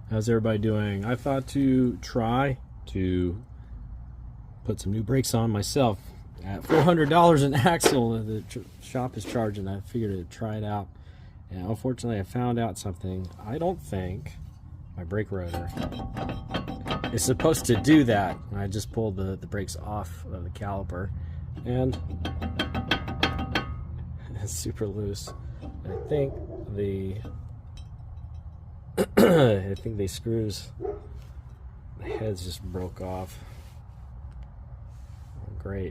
How's everybody doing? I thought to try to put some new brakes on myself at $400 an axle the shop is charging. I figured to try it out, and unfortunately I found out something. I don't think my brake rotor is supposed to do that. I just pulled the brakes off of the caliper, and it's super loose. I think the screws, the heads just broke off. Great.